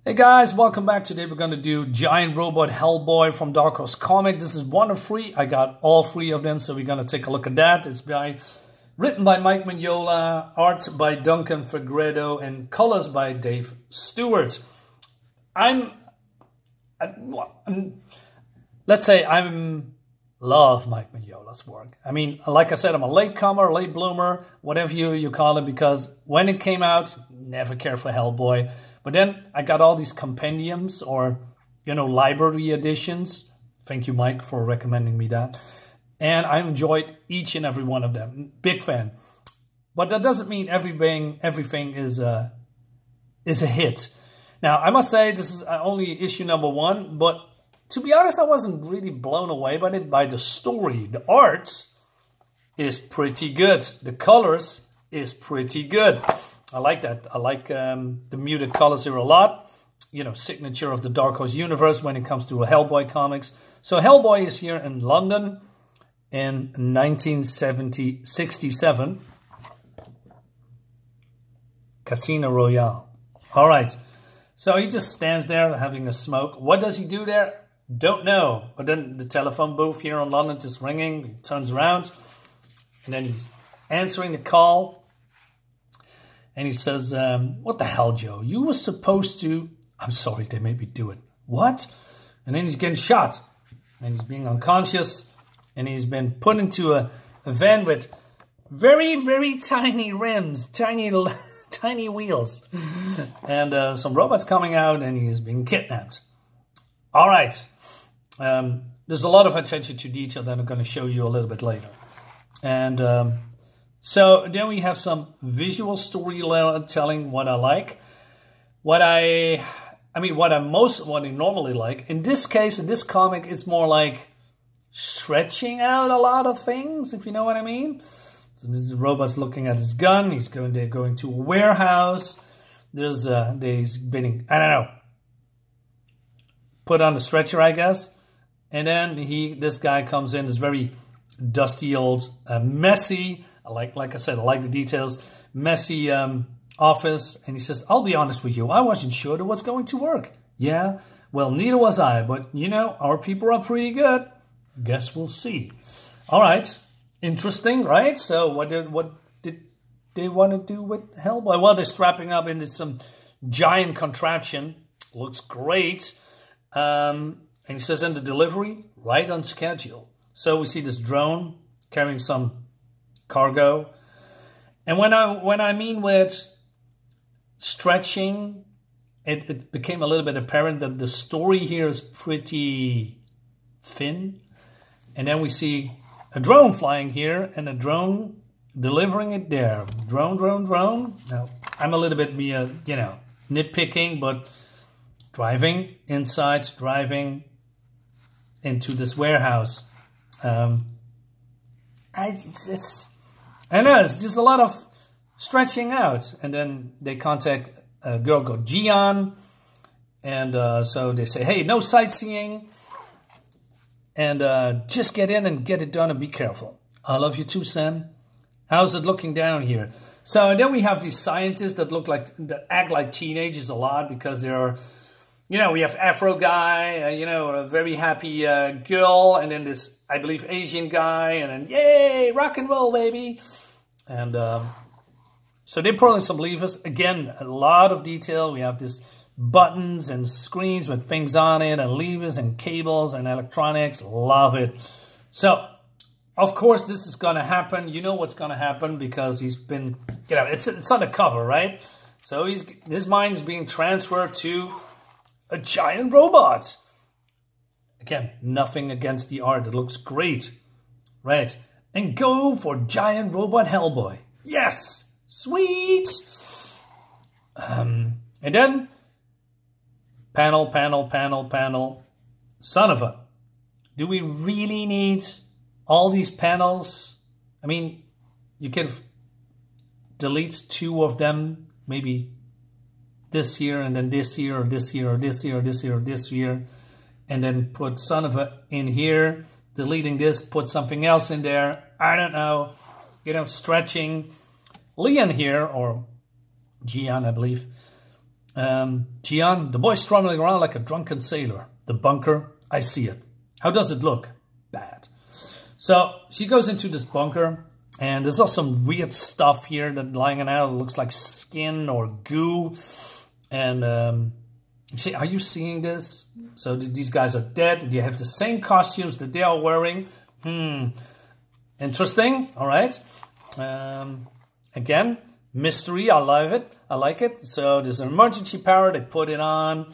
Hey guys, welcome back. Today we're going to do Giant Robot Hellboy from Dark Horse Comic. This is one of three. I got all three of them, so we're going to take a look at that. It's written by Mike Mignola, art by Duncan Fegredo, and colors by Dave Stewart. Let's say I love Mike Mignola's work. I mean, like I said, I'm a latecomer, late bloomer, whatever you call it, because when it came out, never cared for Hellboy. But then I got all these compendiums or, library editions. Thank you, Mike, for recommending me that. And I enjoyed each and every one of them. Big fan. But that doesn't mean everything is a hit. Now, I must say this is only issue number 1. But to be honest, I wasn't really blown away by the story. The art is pretty good. The colors is pretty good. I like that. I like the muted colors here a lot. Signature of the Dark Horse universe when it comes to Hellboy comics. So Hellboy is here in London in 1967. Casino Royale. All right. So he just stands there having a smoke. What does he do there? Don't know. But then the telephone booth here in London just ringing. He turns around. And then he's answering the call. And he says, what the hell, Joe? You were supposed to... I'm sorry, they made me do it. What? And then he's getting shot. And he's being unconscious. And he's been put into a van with very, very tiny rims. Tiny wheels. And some robots coming out. And he is being kidnapped. All right. There's a lot of attention to detail that I'm going to show you a little bit later. And... So then we have some visual storytelling, what I like. What I normally like. In this case, in this comic, it's more like stretching out a lot of things, if you know what I mean. So this is the robot's looking at his gun. They're going to a warehouse. He's being, I don't know, put on the stretcher, I guess. And then this guy comes in, this very dusty old, messy, like I said, I like the details, messy office. And he says, I'll be honest with you, I wasn't sure that was going to work. Yeah, well, neither was I. But, our people are pretty good. Guess we'll see. All right. Interesting, right? So what did they want to do with Hellboy? Well, they're strapping up into some giant contraption. Looks great. And he says, in the delivery, right on schedule. So we see this drone carrying some cargo. And when I mean with stretching, it became a little bit apparent that the story here is pretty thin. And then we see a drone flying here and a drone delivering it there. Drone. Now, I'm a little bit, nitpicking, but driving inside, driving into this warehouse. I know, it's just a lot of stretching out. And then they contact a girl called Gian. And so they say, hey, no sightseeing. And just get in and get it done and be careful. I love you too, Sam. How's it looking down here? So and then we have these scientists that act like teenagers a lot because they're... we have Afro guy, a very happy girl, and then this, I believe, Asian guy, and then, yay, rock and roll, baby. And so they're pulling some levers. Again, a lot of detail. We have this buttons and screens with things on it, and levers and cables and electronics. Love it. So, of course, this is going to happen. You know what's going to happen because he's been, it's on the cover, right? So his mind's being transferred to a giant robot. Again, nothing against the art. It looks great. Right. And go for Giant Robot Hellboy. Yes. Sweet. And then panel. Son of a. Do we really need all these panels? I mean, you can delete 2 of them, maybe this year, and then this year, or this year, or this year, or this year, or this year, and then put son of a in here, deleting this, put something else in there. I don't know, stretching. Leon here, or Gian, I believe, Gian, the boy strumming around like a drunken sailor. The bunker, I see it. How does it look? Bad. So she goes into this bunker, and there's also some weird stuff here that lying out. It looks like skin or goo. And you say, are you seeing this? So these guys are dead. They have the same costumes that they are wearing. Interesting. All right. Again, mystery. I love it. I like it. So there's an emergency power. They put it on.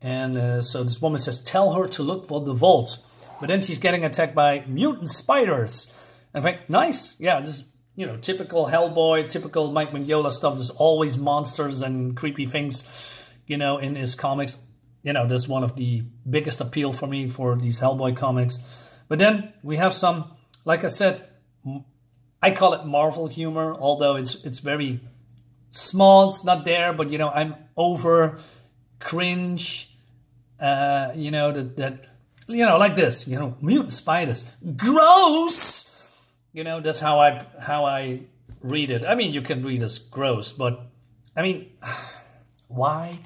And so this woman says, tell her to look for the vault. But then she's getting attacked by mutant spiders. In fact, nice. Yeah, this is, you know, typical Hellboy, typical Mike Mignola stuff. There's always monsters and creepy things, you know, in his comics. You know, that's one of the biggest appeal for me for these Hellboy comics. But then we have some, like I said, I call it Marvel humor, although it's very small. It's not there, but, you know, I'm over cringe, you know, that you know, like this, you know, mutant spiders, gross. You know, that's how I read it. I mean, you can read as gross, but I mean, why?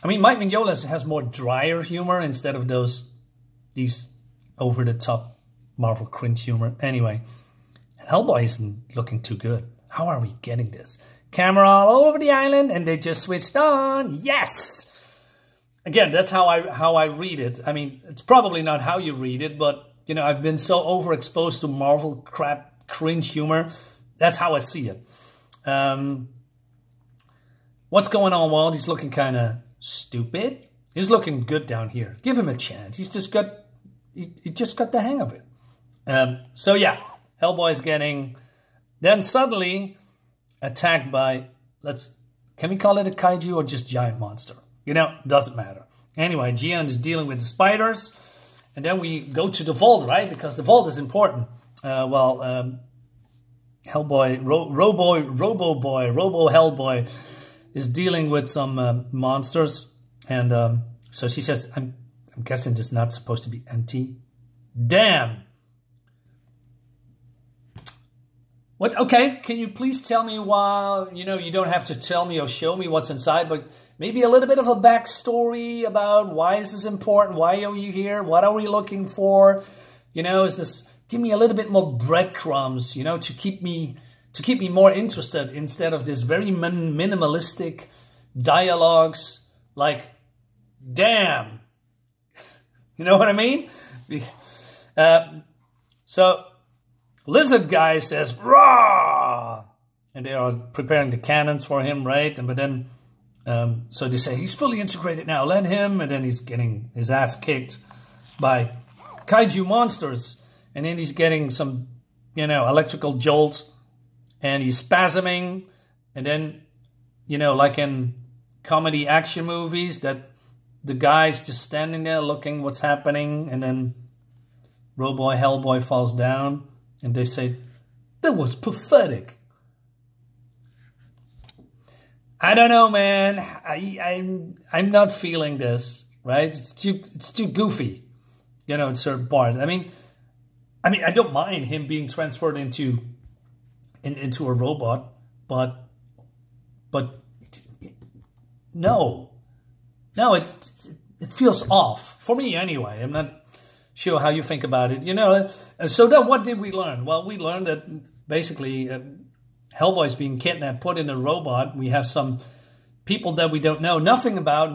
I mean, Mike Mignola has more drier humor instead of these over the top Marvel cringe humor. Anyway, Hellboy isn't looking too good. How are we getting this? Camera all over the island, and they just switched on. Yes. Again, that's how I read it. I mean, it's probably not how you read it, but, you know, I've been so overexposed to Marvel crap, cringe humor. That's how I see it. What's going on, Walt? He's looking kind of stupid. He's looking good down here. Give him a chance. He just got the hang of it. So, yeah, Hellboy's getting then suddenly attacked by, can we call it a kaiju or just giant monster? You know, doesn't matter. Anyway, Gian is dealing with the spiders. And then we go to the vault, right? Because the vault is important. Hellboy, Robo Hellboy is dealing with some monsters. And so she says, I'm guessing this is not supposed to be empty. Damn. What? Okay, can you please tell me why, you know, you don't have to tell me or show me what's inside, but maybe a little bit of a backstory about why is this important? Why are you here? What are we looking for? You know, give me a little bit more breadcrumbs, you know, to keep me more interested instead of this very minimalistic dialogues like, damn. You know what I mean? So Lizard Guy says, "Rah!" And they are preparing the cannons for him, right? But then, so they say, he's fully integrated now, let him. And then he's getting his ass kicked by kaiju monsters. And then he's getting some, you know, electrical jolt. And he's spasming. And then, you know, like in comedy action movies, that the guy's just standing there looking what's happening. And then Robot Hellboy falls down. And they say, that was pathetic. I don't know, man. I'm not feeling this, right? It's too goofy, you know, in certain parts. I mean, I don't mind him being transferred into a robot, but no, it feels off for me anyway. I'm not sure how you think about it, you know. So then what did we learn? Well, we learned that basically Hellboy's being kidnapped, put in a robot. We have some people that we don't know nothing about,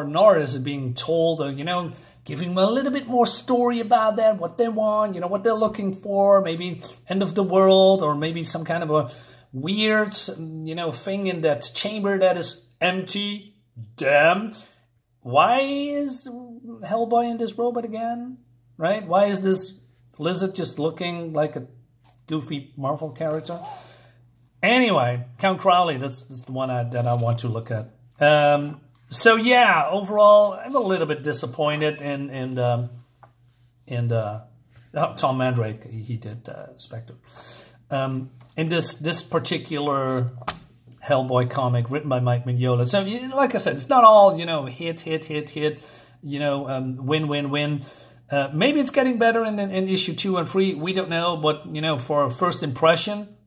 nor is it being told, you know, giving them a little bit more story about that, what they want, you know, what they're looking for, maybe end of the world, or maybe some kind of a weird, you know, thing in that chamber that is empty. Damn. Why is Hellboy in this robot again? Right? Why is this lizard just looking like a goofy Marvel character? Anyway, Count Crowley, that's the one that I want to look at. So yeah, overall, I'm a little bit disappointed in Tom Mandrake. He did Spectre. In this particular Hellboy comic written by Mike Mignola. So, like I said, it's not all, you know, hit, you know, win. Maybe it's getting better in issue 2 and 3. We don't know, but, you know, for a first impression,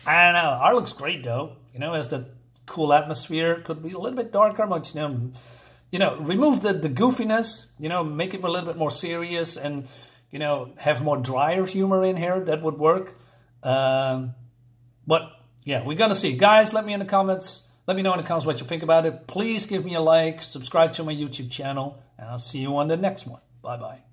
I don't know. Art looks great, though. You know, as the cool atmosphere. Could be a little bit darker, but remove the goofiness. Make it a little bit more serious, and have more drier humor in here. That would work. But yeah, we're gonna see. Guys, let me in the comments. Let me know in the comments what you think about it. Please give me a like, subscribe to my YouTube channel, and I'll see you on the next one. Bye bye.